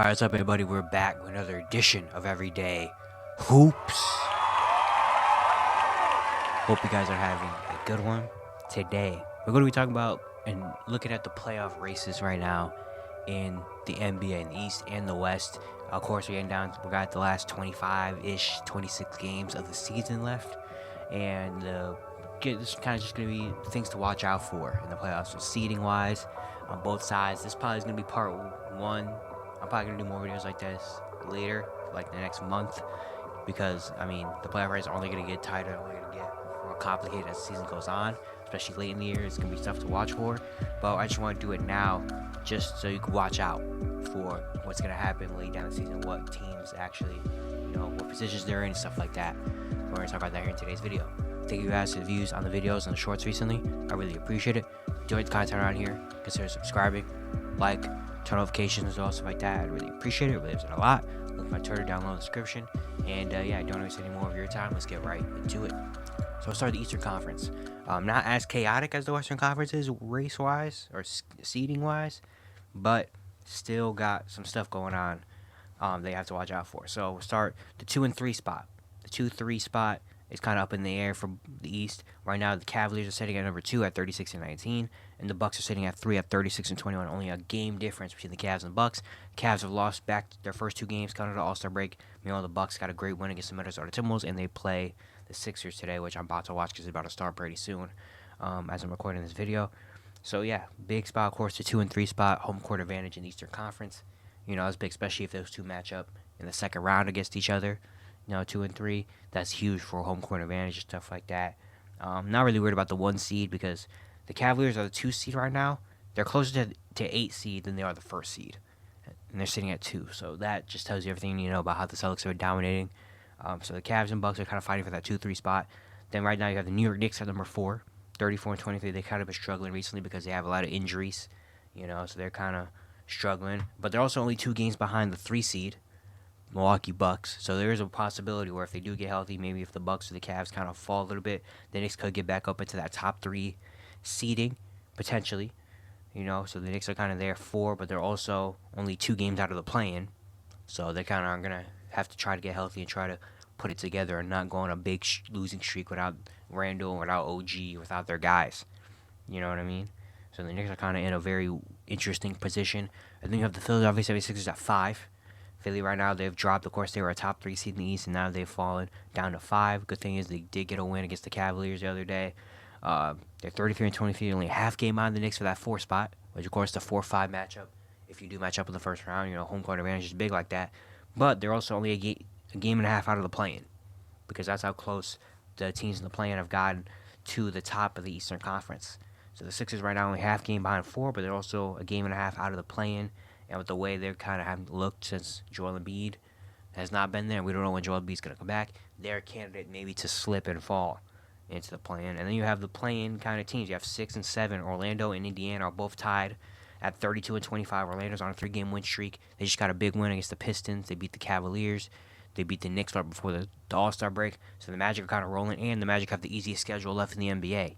Alright, what's up, everybody? We're back with another edition of Everyday Hoops. Hope you guys are having a good one. Today, we're going to be talking about and looking at the playoff races right now in the NBA in the East and the West. Of course, we got the last 25-ish, 26 games of the season left, and this kind of just going to be things to watch out for in the playoffs. So seeding wise, on both sides, this probably is going to be part one. I'm probably going to do more videos like this later, like the next month, because, the playoff race are only going to get tighter, only going to get more complicated as the season goes on, especially late in the year. It's going to be tough to watch for, but I just want to do it now just so you can watch out for what's going to happen late down the season, what teams actually, what positions they're in and stuff like that. We're going to talk about that here in today's video. Thank you guys for the views on the videos and the shorts recently. I really appreciate it. Enjoy the content around here. Consider subscribing, like, turn notifications and all stuff like that. I really appreciate it. It really helps it a lot. Look at my Twitter down below in the description. And don't waste any more of your time. Let's get right into it. So we'll start the Eastern Conference. Not as chaotic as the Western Conference is race-wise or seeding-wise, but still got some stuff going on they have to watch out for. So we'll start the 2 and 3 spot. The 2-3 spot is kind of up in the air for the East. Right now, the Cavaliers are sitting at number 2 at 36-19, and the Bucks are sitting at 3 at 36-21. Only a game difference between the Cavs and Bucks. Cavs have lost back their first 2 games coming to the All-Star break. Meanwhile, the Bucks got a great win against the Minnesota Timberwolves, and they play the Sixers today, which I'm about to watch because it's about to start pretty soon as I'm recording this video. So, yeah, big spot, of course, the 2 and 3 spot, home court advantage in the Eastern Conference. It's big, especially if those two match up in the second round against each other. 2 and 3, that's huge for home court advantage and stuff like that. Not really worried about the 1 seed because the Cavaliers are the 2 seed right now. They're closer to 8 seed than they are the 1st seed, and they're sitting at 2. So that just tells you everything you need to know about how the Celtics are dominating. So the Cavs and Bucks are kind of fighting for that 2-3 spot. Then right now you have the New York Knicks at number 4, 34-23. They kind of been struggling recently because they have a lot of injuries, so they're kind of struggling. But they're also only 2 games behind the 3 seed, Milwaukee Bucks. So there is a possibility where if they do get healthy, maybe if the Bucks or the Cavs kind of fall a little bit, the Knicks could get back up into that top 3 seeding, potentially. So the Knicks are kind of there 4, but they're also only 2 games out of the play-in. So they kind of are going to have to try to get healthy and try to put it together and not go on a big losing streak without Randall, without OG, without their guys. You know what I mean? So the Knicks are kind of in a very interesting position. And then you have the Philadelphia 76ers at 5. Philly right now, they've dropped. Of course, they were a top 3 seed in the East, and now they've fallen down to 5. Good thing is they did get a win against the Cavaliers the other day. They're 33-23, only a half game on the Knicks for that 4 spot, which, of course, the 4-5 matchup. If you do match up in the first round, home court advantage is big like that. But they're also only a game and a half out of the play-in because that's how close the teams in the play-in have gotten to the top of the Eastern Conference. So the Sixers right now only half game behind 4, but they're also a game and a half out of the play-in. And with the way they're kind of haven't looked since Joel Embiid has not been there, we don't know when Joel Embiid's going to come back. They're a candidate maybe to slip and fall into the play-in. And then you have the play-in kind of teams. You have 6 and 7. Orlando and Indiana are both tied at 32-25. Orlando's on a 3-game win streak. They just got a big win against the Pistons. They beat the Cavaliers. They beat the Knicks right before the All-Star break. So the Magic are kind of rolling, and the Magic have the easiest schedule left in the NBA.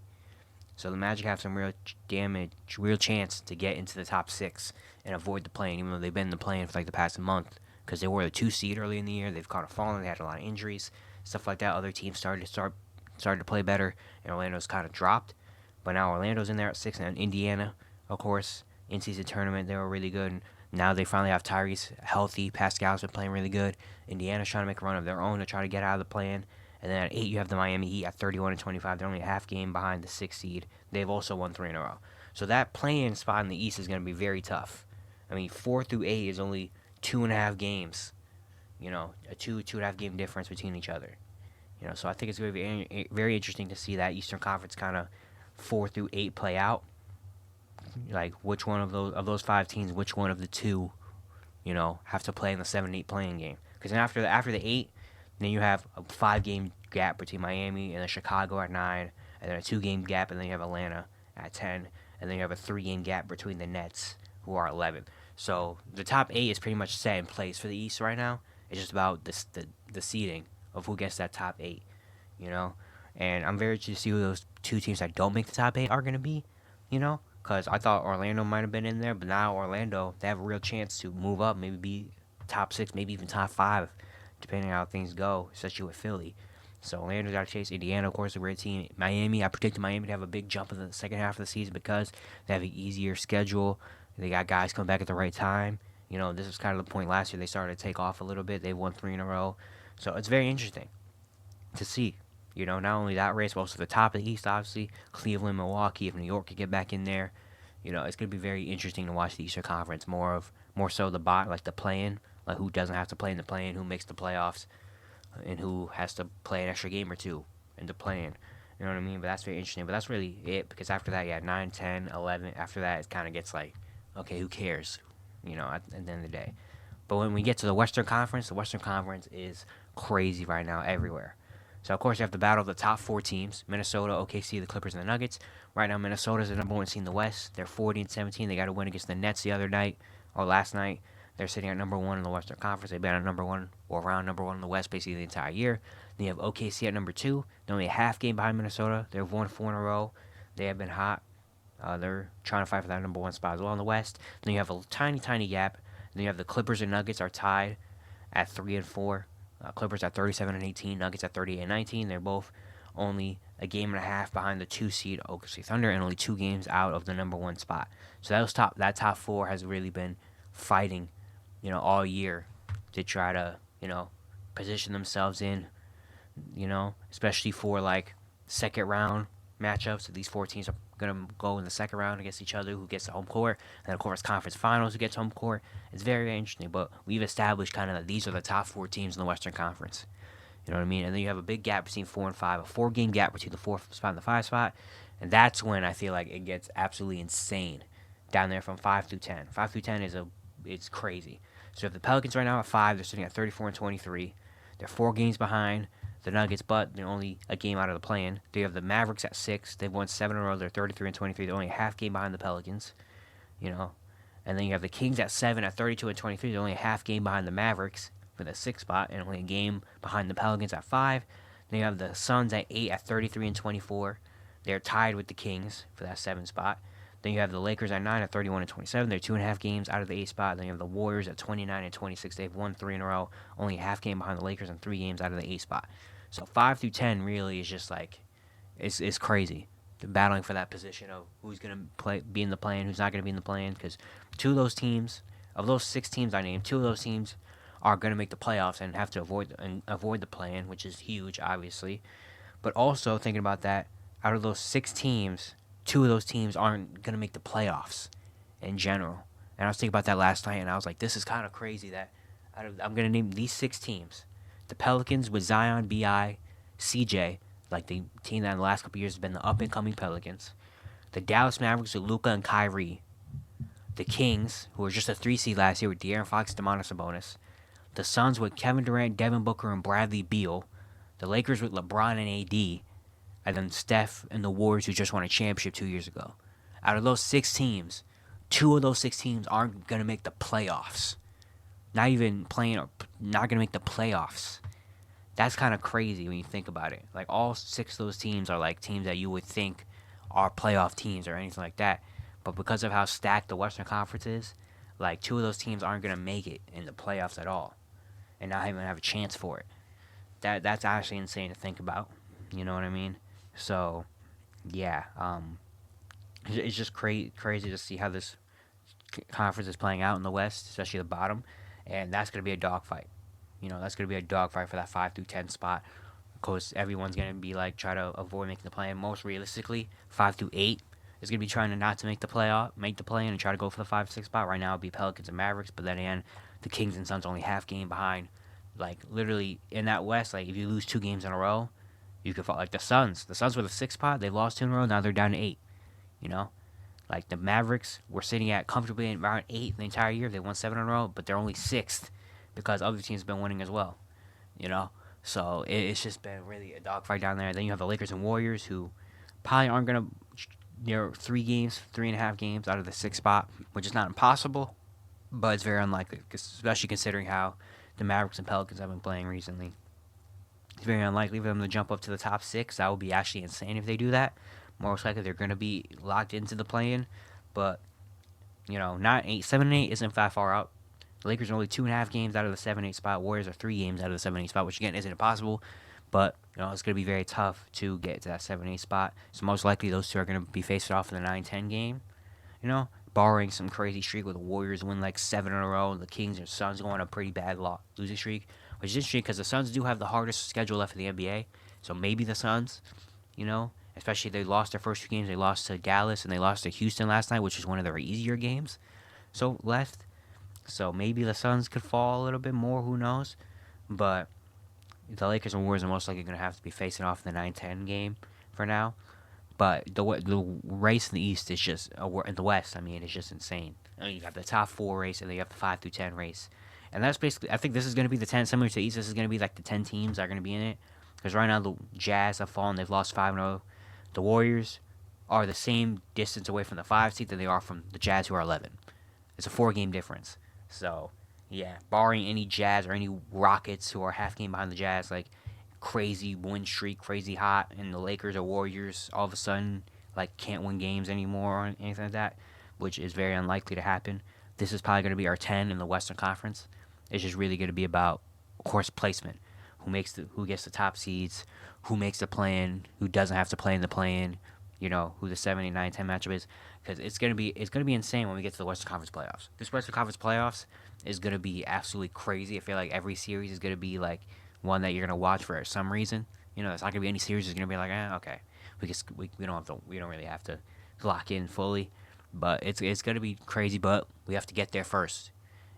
So the Magic have some real chance to get into the top 6 and avoid the play-in, even though they've been in the play-in for like the past month because they were the 2 seed early in the year. They've kind of fallen. They had a lot of injuries, stuff like that. Other teams started to play better, and Orlando's kind of dropped. But now Orlando's in there at 6, and Indiana, of course, in-season tournament, they were really good. And now they finally have Tyrese healthy. Pascal's been playing really good. Indiana's trying to make a run of their own to try to get out of the play-in. And then at 8, you have the Miami Heat at 31-25. They're only a half game behind the 6 seed. They've also won 3 in a row. So that play-in spot in the East is going to be very tough. 4 through 8 is only 2.5 games. A 2.5 game difference between each other. So I think it's going to be very interesting to see that Eastern Conference kind of 4 through 8 play out. Like which one of those 5 teams, which one of the 2, have to play in the 7-8 play-in game. Because after the 8. Then you have a 5-game gap between Miami and then Chicago at 9, and then a 2-game gap, and then you have Atlanta at 10, and then you have a 3-game gap between the Nets, who are 11. So the top 8 is pretty much set in place for the East right now. It's just about the seeding of who gets that top 8, And I'm very interested to see who those 2 teams that don't make the top 8 are going to be, because I thought Orlando might have been in there, but now Orlando, they have a real chance to move up, maybe be top 6, maybe even top 5, depending on how things go, especially with Philly. So Orlando got to chase Indiana, of course, a great team. Miami, I predicted Miami to have a big jump in the second half of the season because they have an easier schedule. They got guys coming back at the right time. You know, this was kind of the point last year. They started to take off a little bit. They won 3 in a row. So it's very interesting to see. You know, not only that race, but also the top of the East, obviously. Cleveland, Milwaukee, if New York could get back in there. You know, it's going to be very interesting to watch the Eastern Conference. More so the like the play-in, like who doesn't have to play in the play-in, who makes the playoffs, and who has to play an extra game or two in the play-in. You know what I mean? But that's very interesting. But that's really it, because after that, 9, 10, 11. After that, it kind of gets like, okay, who cares? You know, at the end of the day. But when we get to the Western Conference is crazy right now everywhere. So, of course, you have the battle of the top 4 teams: Minnesota, OKC, the Clippers, and the Nuggets. Right now, Minnesota's the number 1 seed in the West. They're 40-17. They got to win against the Nets the other night, or last night. They're sitting at number 1 in the Western Conference. They've been at number 1, or around number 1 in the West basically the entire year. Then you have OKC at number 2. They're only a half game behind Minnesota. They've won 4 in a row. They have been hot. They're trying to fight for that number 1 spot as well in the West. Then you have a tiny gap. Then you have the Clippers and Nuggets are tied at 3 and 4. Clippers at 37-18, Nuggets at 38-19. They're both only a game and a half behind the 2 seed OKC Thunder and only 2 games out of the number 1 spot. So that top 4 has really been fighting, you know, all year to try to, you know, position themselves in, you know, especially for like second round matchups. These 4 teams are going to go in the second round against each other, who gets the home court, and of course conference finals, who gets home court. It's very, very interesting, but we've established kind of that these are the top 4 teams in the Western Conference. You know what I mean? And then you have a big gap between 4 and 5, a 4-game gap between the 4th spot and the 5 spot, and that's when I feel like it gets absolutely insane down there from 5 through 10. 5 through 10 it's crazy. So if the Pelicans right now at 5, they're sitting at 34-23. They're 4 games behind the Nuggets, but they're only a game out of the play-in. They have the Mavericks at 6. They've won 7 in a row. They're 33-23. They're only a half game behind the Pelicans, you know. And then you have the Kings at 7 at 32-23. They're only a half game behind the Mavericks for the 6th spot, and only a game behind the Pelicans at 5. Then you have the Suns at 8 at 33-24. They're tied with the Kings for that 7th spot. Then you have the Lakers at 9 at 31-27. They're 2.5 games out of the 8th spot. Then you have the Warriors at 29-26. They've won 3 in a row, only a half game behind the Lakers, and 3 games out of the 8th spot. So 5 through 10 really is just like, it's crazy. They're battling for that position of who's going to be in the play-in, who's not going to be in the play-in, because 2 of those teams, of those 6 teams I named, 2 of those teams are going to make the playoffs and have to avoid the play-in, which is huge, obviously. But also thinking about that, out of those 6 teams, 2 of those teams aren't going to make the playoffs in general. And I was thinking about that last night, and I was like, this is kind of crazy that I'm going to name these 6 teams. The Pelicans with Zion, B.I., CJ, like the team that in the last couple years has been the up-and-coming Pelicans. The Dallas Mavericks with Luka and Kyrie. The Kings, who were just a 3 seed last year with De'Aaron Fox and Domantas Sabonis. The Suns with Kevin Durant, Devin Booker, and Bradley Beal. The Lakers with LeBron and AD. And then Steph and the Warriors, who just won a championship 2 years ago. Out of those 6 teams, 2 of those 6 teams aren't going to make the playoffs. Not even playing, or not going to make the playoffs. That's kind of crazy when you think about it. Like, all 6 of those teams are like teams that you would think are playoff teams or anything like that. But because of how stacked the Western Conference is, like, 2 of those teams aren't going to make it in the playoffs at all. And not even have a chance for it. That's actually insane to think about. You know what I mean? So, yeah. It's just crazy to see how this conference is playing out in the West, especially the bottom. And that's going to be a dogfight. You know, that's going to be a dogfight for that 5 through 10 spot. Of course, everyone's going to be like, try to avoid making the play-in. Most realistically, 5 through 8 is going to be trying to not to make the play-in and try to go for the 5-6 spot. Right now, it'd be Pelicans and Mavericks, but then again, the Kings and Suns only half game behind. Like, literally, in that West, like, if you lose 2 games in a row, you could fall. Like, the Suns were the 6th spot. They lost 2 in a row. Now they're down to 8. You know? Like, the Mavericks were sitting at comfortably around 8 the entire year. They won 7 in a row, but they're only 6th because other teams have been winning as well. You know? So, it's just been really a dogfight down there. Then you have the Lakers and Warriors, who probably aren't going to, 3.5 games out of the 6th spot, which is not impossible, but it's very unlikely, especially considering how the Mavericks and Pelicans have been playing recently. It's very unlikely for them to jump up to the top 6. That would be actually insane if they do that. Most likely they're going to be locked into the play-in. but not 7 and 8 isn't that far out. The Lakers are only 2.5 games out of the 7-8 spot. Warriors are 3 games out of the 7-8 spot, which again isn't impossible, but it's going to be very tough to get to that 7-8 spot. So most likely those two are going to be facing off in the 9-10 game. Barring some crazy streak where the Warriors win like 7 in a row, and the Kings and Suns go on a pretty bad losing streak, which is interesting because the Suns do have the hardest schedule left in the NBA. So maybe the Suns, especially they lost their first 2 games. They lost to Dallas and they lost to Houston last night, which was one of their easier games. So left. So maybe the Suns could fall a little bit more. Who knows? But the Lakers and Warriors are most likely going to have to be facing off in the 9-10 game for now. But the race in the East is just, in the West, it's just insane. You have the top 4 race, and then you have the 5 through 10 race. And that's basically, I think this is going to be the 10, similar to the East, this is going to be like the 10 teams that are going to be in it. Because right now the Jazz have fallen, they've lost 5-0. The Warriors are the same distance away from the 5 seed that they are from the Jazz, who are 11. It's a 4-game difference. So, yeah, barring any Jazz or any Rockets who are half game behind the Jazz, like, crazy win streak, crazy hot, and the Lakers or Warriors all of a sudden can't win games anymore or anything like that, which is very unlikely to happen. This is probably going to be our 10 in the Western Conference. It's just really going to be about, of course, placement. Who gets the top seeds, who makes the play-in, who doesn't have to play in the play-in, who the 7, 8, 9, 10 matchup is, because it's gonna be insane when we get to the Western Conference playoffs. This Western Conference playoffs is gonna be absolutely crazy. I feel like every series is gonna be like one that you're gonna watch for some reason. It's not gonna be any series that's gonna be like, okay, we don't really have to lock in fully, but it's gonna be crazy. But we have to get there first,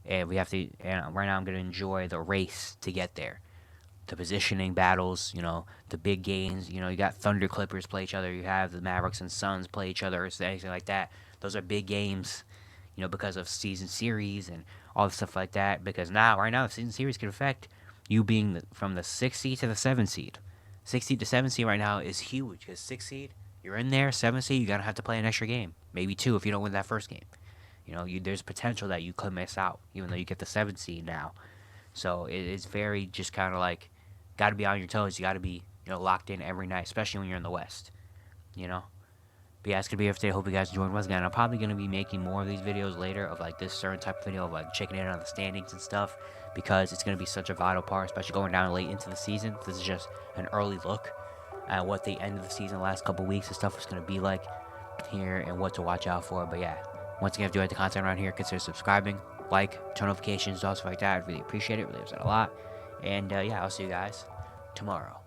and we have to. And right now, I'm gonna enjoy the race to get there. The positioning battles, the big games. You got Thunder Clippers play each other. You have the Mavericks and Suns play each other, or anything like that. Those are big games, because of season series and all the stuff like that. Because right now, the season series can affect you being from the 6th seed to the 7th seed. 6th seed to 7th seed right now is huge, because 6th seed, you're in there. 7th seed, you're going to have to play an extra game. Maybe 2 if you don't win that first game. There's potential that you could miss out, even though you get the 7th seed now. So it's very just kind of like, got to be on your toes. You got to be, locked in every night, especially when you're in the West. But yeah, it's going to be it for today. Hope you guys enjoyed. Once again, I'm probably going to be making more of these videos later of this certain type of video of checking in on the standings and stuff, because it's going to be such a vital part, especially going down late into the season. This is just an early look at what the end of the season, the last couple weeks and stuff is going to be like here and what to watch out for. But yeah, once again, if you like the content around here, consider subscribing, turn notifications, stuff like that. I'd really appreciate it. Really upset a lot. And yeah, I'll see you guys tomorrow.